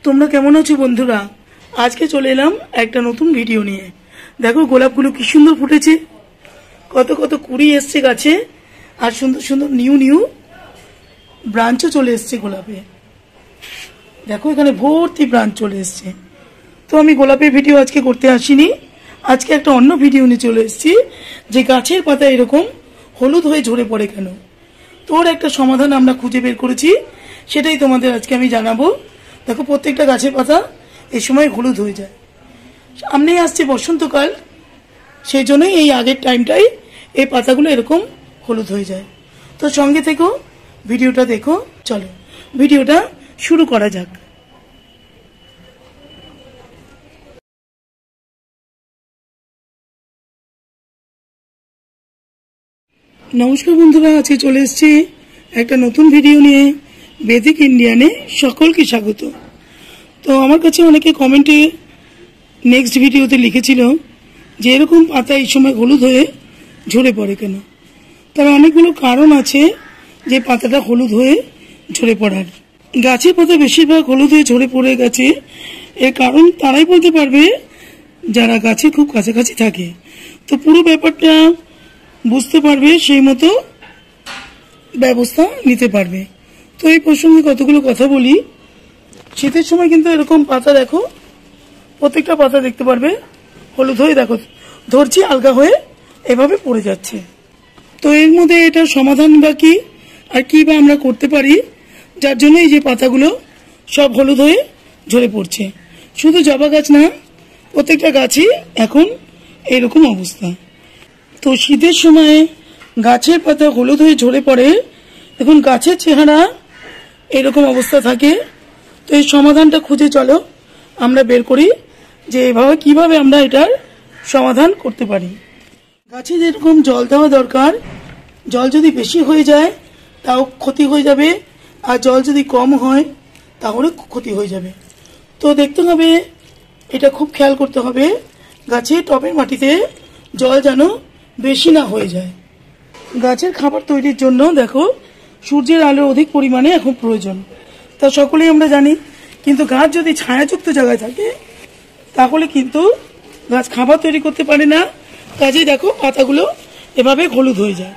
তোমরা কেমন আছো বন্ধুরা? আজকে চলে এলাম একটা নতুন ভিডিও নিয়ে। দেখো গোলাপগুলো কি সুন্দর ফুটেছে, কত কত কুড়ি এসছে গাছে, আর সুন্দর সুন্দর নিউ নিউ ব্রাঞ্চও চলে এসছে গোলাপে। দেখো এখানে ভর্তি ব্রাঞ্চ চলে এসছে। তো আমি গোলাপের ভিডিও আজকে করতে আসিনি, আজকে একটা অন্য ভিডিও নিয়ে চলে এসেছি যে গাছের পাতা এরকম হলুদ হয়ে ঝরে পড়ে কেন। তোর একটা সমাধান আমরা খুঁজে বের করেছি, সেটাই তোমাদের আজকে আমি জানাবো। দেখো প্রত্যেকটা গাছের পাতা এই সময় হলুদ হয়ে যায়। সামনেই আসছে বসন্তকাল, সেই জন্যই এই আগের টাইমটাই এই পাতাগুলো এরকম হলুদ হয়ে যায়। তো সঙ্গে থেকো, ভিডিওটা দেখো। চলো ভিডিওটা শুরু করা যাক। নমস্কার বন্ধুরা, আজকে চলে এসেছি একটা নতুন ভিডিও নিয়ে। বেদিক ইন্ডিয়ানে সকলকে স্বাগত। তো আমার কাছে অনেকে কমেন্টে নেক্সট ভিডিওতে লিখেছিল যে এরকম পাতা এই সময় হলুদ হয়ে ঝরে পড়ে কেন। তার অনেকগুলো কারণ আছে যে পাতাটা হলুদ হয়ে ঝরে পড়ার। গাছের পাতা বেশিরভাগ হলুদ হয়ে ঝরে পড়ে গেছে, এর কারণ তারাই বলতে পারবে যারা গাছে খুব কাছাকাছি থাকে। তো পুরো ব্যাপারটা বুঝতে পারবে, সেই মতো ব্যবস্থা নিতে পারবে। তো এই প্রসঙ্গে কতগুলো কথা বলি। শীতের সময় কিন্তু এরকম পাতা দেখো, প্রত্যেকটা পাতা দেখতে পারবে হলুদ হয়ে দেখো ধরছি আলগা হয়ে এভাবে পড়ে যাচ্ছে। তো এর মধ্যে এটার সমাধান বা কি, আর কি বা আমরা করতে পারি যার জন্য এই যে পাতাগুলো সব হলুদ হয়ে ঝরে পড়ছে। শুধু জবা গাছ না, প্রত্যেকটা গাছই এখন এরকম অবস্থা। তো শীতের সময় গাছের পাতা হলুদ হয়ে ঝরে পড়ে, দেখুন গাছের চেহারা এরকম অবস্থা থাকে। তো এই সমাধানটা খুঁজে চলো আমরা বের করি যে এভাবে কিভাবে আমরা এটার সমাধান করতে পারি। গাছে যেরকম জল দেওয়া দরকার, জল যদি বেশি হয়ে যায় তাও ক্ষতি হয়ে যাবে, আর জল যদি কম হয় তাহলে ক্ষতি হয়ে যাবে। তো দেখতে হবে, এটা খুব খেয়াল করতে হবে গাছে টবের মাটিতে জল যেন বেশি না হয়ে যায়। গাছের খাবার তৈরির জন্য দেখো সূর্যের আলো অধিক পরিমাণে এখন প্রয়োজন, তা সকলেই আমরা জানি। কিন্তু গাছ যদি ছায়াযুক্ত জায়গায় থাকে তাহলে কিন্তু গাছ খাবার তৈরি করতে পারে না। কাজেই দেখো পাতাগুলো এভাবে হলুদ হয়ে যায়।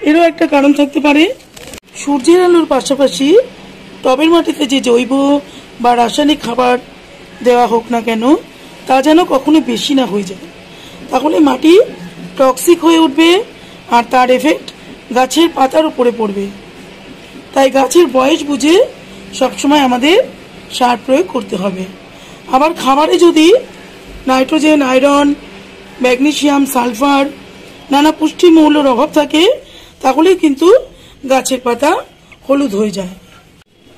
এরও একটা কারণ থাকতে পারে, সূর্যের আলোর পাশাপাশি টবের মাটিতে যে জৈব বা রাসায়নিক খাবার দেওয়া হোক না কেন তা যেন কখনো বেশি না হয়ে যায়, তাহলে মাটি টক্সিক হয়ে উঠবে আর তার এফেক্ট গাছের পাতার উপরে পড়বে। তাই গাছের বয়স বুঝে সবসময় আমাদের সার প্রয়োগ করতে হবে। আবার খাবারে যদি নাইট্রোজেন, আয়রন, ম্যাগনেসিয়াম, সালফার, নানা পুষ্টি মৌলের অভাব থাকে তাহলেই কিন্তু গাছের পাতা হলুদ হয়ে যায়।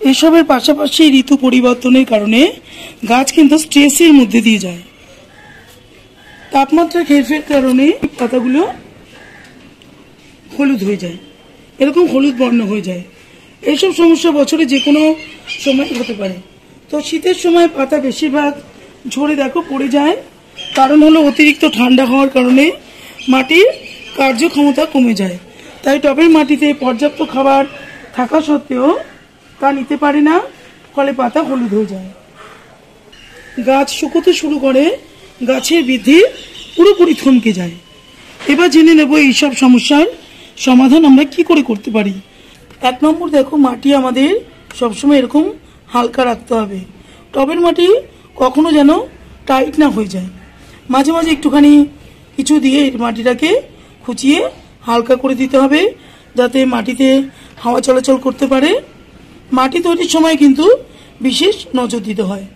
এসবের পাশাপাশি ঋতু পরিবর্তনের কারণে গাছ কিন্তু স্ট্রেসের মধ্যে দিয়ে যায়। তাপমাত্রার হেরফের কারণে পাতাগুলো হলুদ হয়ে যায়, এরকম হলুদ বর্ণ হয়ে যায়। এইসব সমস্যা বছরে যে কোনো সময় হতে পারে। তো শীতের সময় পাতা বেশিরভাগ ঝরে দেখো পড়ে যায়, কারণ হলো অতিরিক্ত ঠান্ডা হওয়ার কারণে মাটির কার্যক্ষমতা কমে যায়। তাই টবের মাটিতে পর্যাপ্ত খাবার থাকা সত্ত্বেও তা নিতে পারে না, ফলে পাতা হলুদ হয়ে যায়। গাছ শুকোতে শুরু করে, গাছের বৃদ্ধি পুরোপুরি থমকে যায়। এবার জেনে নেব এইসব সমস্যার সমাধান আমরা কি করে করতে পারি। 1 নম্বর দেখো, মাটি আমাদের সবসময় এরকম হালকা রাখতে হবে। টবের মাটি কখনো যেন টাইট না হয়ে যায়। মাঝে মাঝে একটুখানি কিছু দিয়ে মাটিটাকে খুঁচিয়ে হালকা করে দিতে হবে, যাতে মাটিতে হাওয়া চলাচল করতে পারে। মাটি তৈরির সময় কিন্তু বিশেষ নজর দিতে হয়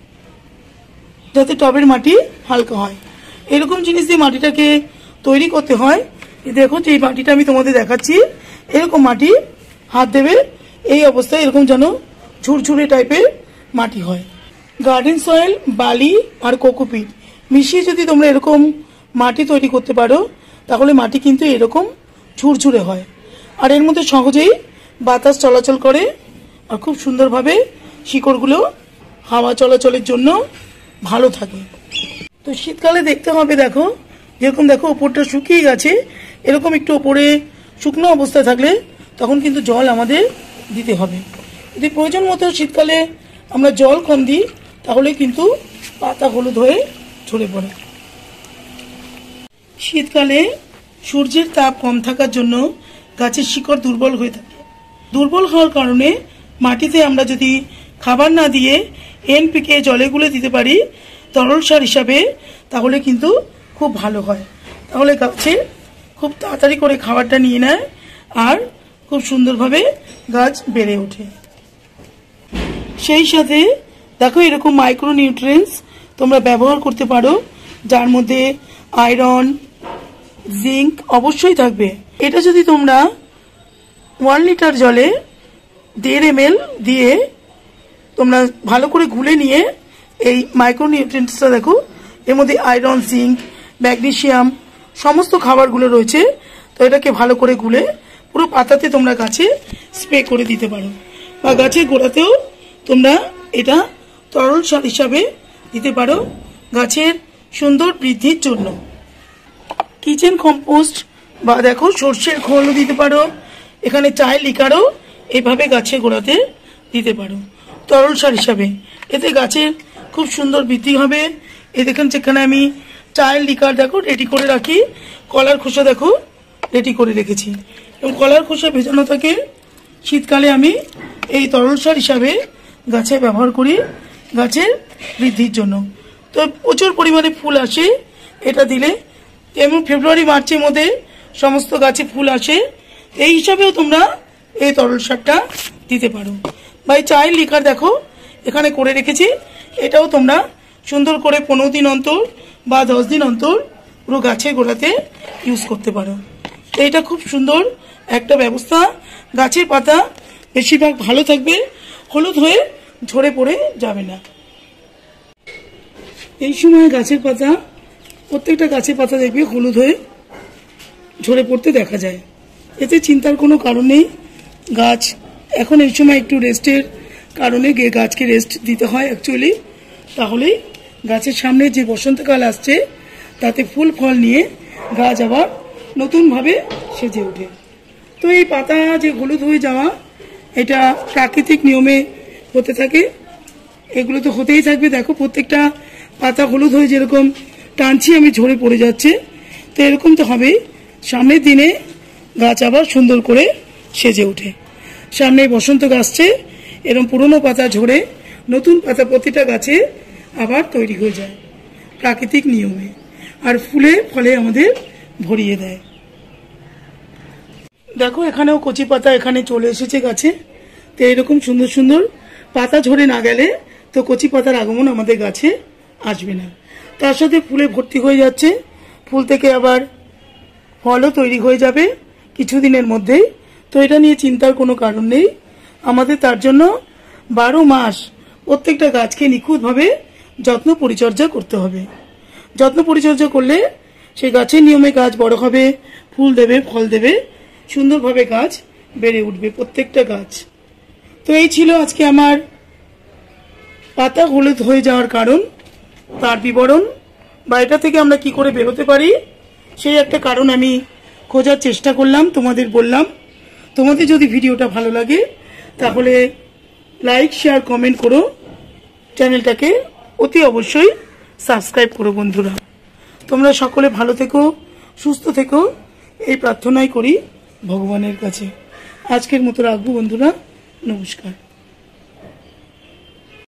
যাতে টবের মাটি হালকা হয়। এরকম জিনিস দিয়ে মাটিটাকে তৈরি করতে হয়। দেখো যে এই মাটিটা আমি তোমাদের দেখাচ্ছি, এরকম মাটি হাত দেবে, এই অবস্থায় এরকম যেন ঝুরঝুরে টাইপের মাটি হয়। গার্ডেন সয়েল, বালি আর কোকোপিট মিশিয়ে যদি তোমরা এরকম মাটি তৈরি করতে পারো তাহলে মাটি কিন্তু এরকম ঝুরঝুরে হয়, আর এর মধ্যে সহজেই বাতাস চলাচল করে, আর খুব সুন্দরভাবে শিকড়গুলো হাওয়া চলাচলের জন্য ভালো থাকে। তো শীতকালে দেখতে হবে, দেখো যেরকম দেখো ওপরটা শুকিয়ে গেছে, এরকম একটু ওপরে শুকনো অবস্থায় থাকলে তখন কিন্তু জল আমাদের দিতে হবে। যদি প্রয়োজন মতো শীতকালে আমরা জল কম দিই তাহলে কিন্তু পাতা হলুদ হয়ে ঝরে পড়ে। শীতকালে সূর্যের তাপ কম থাকার জন্য গাছের শিকড় দুর্বল হয়ে থাকে। দুর্বল হওয়ার কারণে মাটিতে আমরা যদি খাবার না দিয়ে NPK জলে গুলে দিতে পারি তরল সার হিসাবে, তাহলে কিন্তু খুব ভালো হয়। তাহলে গাছে খুব তাড়াতাড়ি করে খাবারটা নিয়ে নেয় আর খুব সুন্দরভাবে গাছ বেড়ে ওঠে। সেই সাথে দেখো এরকম মাইক্রো নিউট্রিয়েন্টস তোমরা ব্যবহার করতে পারো, যার মধ্যে আয়রন, জিঙ্ক অবশ্যই থাকবে। এটা যদি তোমরা 1 লিটার জলে 1.5 ml দিয়ে তোমরা ভালো করে গুলে নিয়ে, এই মাইক্রো নিউট্রিয়েন্টসটা দেখো এর মধ্যে আয়রন, জিঙ্ক, ম্যাগনেসিয়াম সমস্ত খাবারগুলো রয়েছে, তো এটাকে ভালো করে গুলে পুরো পাতাতে তোমরা গাছে স্প্রে করে দিতে পারো, বা গাছের গোড়াতেও তোমরা এটা তরল সার হিসাবে দিতে পারো গাছের সুন্দর বৃদ্ধির জন্য। কিচেন কম্পোস্ট বা দেখো সর্ষের খোলও দিতে পারো, এখানে চায়ের লিকারও এইভাবে গাছের গোড়াতে দিতে পারো তরল সার হিসাবে। এতে গাছের খুব সুন্দর বৃদ্ধি হবে। এই দেখেন যেখানে আমি চায়ের লিকার দেখো রেডি করে রাখি, কলার খোসা দেখো রেডি করে রেখেছি, এবং কলার খোসা ভেজানো থাকে। শীতকালে আমি এই তরল সার হিসাবে গাছে ব্যবহার করি গাছের বৃদ্ধির জন্য। তো প্রচুর পরিমাণে ফুল আসে এটা দিলে, এবং ফেব্রুয়ারি মার্চের মধ্যে সমস্ত গাছে ফুল আসে। এই হিসাবেও তোমরা এই তরল সারটা দিতে পারো। বা এই চায়ের লিকার দেখো এখানে করে রেখেছি, এটাও তোমরা সুন্দর করে 15 দিন অন্তর বা 10 দিন অন্তর পুরো গাছের গোড়াতে ইউজ করতে পারো। এইটা খুব সুন্দর একটা ব্যবস্থা। গাছের পাতা বেশিরভাগ ভালো থাকবে, হলুদ হয়ে ঝরে পড়ে যাবে না। এই সময় গাছের পাতা, প্রত্যেকটা গাছের পাতা দেখবে হলুদ হয়ে ঝরে পড়তে দেখা যায়। এতে চিন্তার কোনো কারণ নেই। গাছ এখন এই সময় একটু রেস্টের কারণে গাছকে রেস্ট দিতে হয় অ্যাকচুয়ালি, তাহলেই গাছের সামনে যে বসন্তকাল আসছে তাতে ফুল ফল নিয়ে গাছ আবার নতুনভাবে সেজে ওঠে। তো এই পাতা যে হলুদ হয়ে যাওয়া এটা প্রাকৃতিক নিয়মে হতে থাকে, এগুলো তো হতেই থাকবে। দেখো প্রত্যেকটা পাতা হলুদ হয়ে যেরকম টানছি আমি ঝরে পড়ে যাচ্ছে, তো এরকম তো হবেই। সামনের দিনে গাছ আবার সুন্দর করে সেজে ওঠে। সামনে বসন্ত আসছে, এরকম পুরনো পাতা ঝরে নতুন পাতা প্রতিটা গাছে আবার তৈরি হয়ে যায় প্রাকৃতিক নিয়মে, আর ফুলে ফলে আমাদের ভরিয়ে দেয়। দেখো এখানেও কচি পাতা এখানে চলে এসেছে গাছে। তো এরকম সুন্দর সুন্দর পাতা ঝরে না গেলে তো কচি পাতার আগমন আমাদের গাছে আসবে না। তার সাথে ফুলে ভর্তি হয়ে যাচ্ছে, ফুল থেকে আবার ফলও তৈরি হয়ে যাবে কিছুদিনের মধ্যেই। তো এটা নিয়ে চিন্তার কোনো কারণ নেই। আমাদের তার জন্য 12 মাস প্রত্যেকটা গাছকে নিখুঁতভাবে যত্ন পরিচর্যা করতে হবে। যত্ন পরিচর্যা করলে সেই গাছের নিয়মে গাছ বড় হবে, ফুল দেবে, ফল দেবে, সুন্দরভাবে গাছ বেড়ে উঠবে প্রত্যেকটা গাছ। তো এই ছিল আজকে আমার পাতা হলুদ হয়ে যাওয়ার কারণ, তার বিবরণ, বা এটা থেকে আমরা কি করে বেরোতে পারি সেই একটা কারণ আমি খোঁজার চেষ্টা করলাম, তোমাদের বললাম। তোমাদের যদি ভিডিওটা ভালো লাগে তাহলে লাইক, শেয়ার, কমেন্ট করো, চ্যানেলটাকে অতি অবশ্যই সাবস্ক্রাইব করো। বন্ধুরা তোমরা সকলে ভালো থেকো, সুস্থ থেকো, এই প্রার্থনাই করি ভগবানের কাছে। আজকের মতো রাখবো বন্ধুরা, নমস্কার।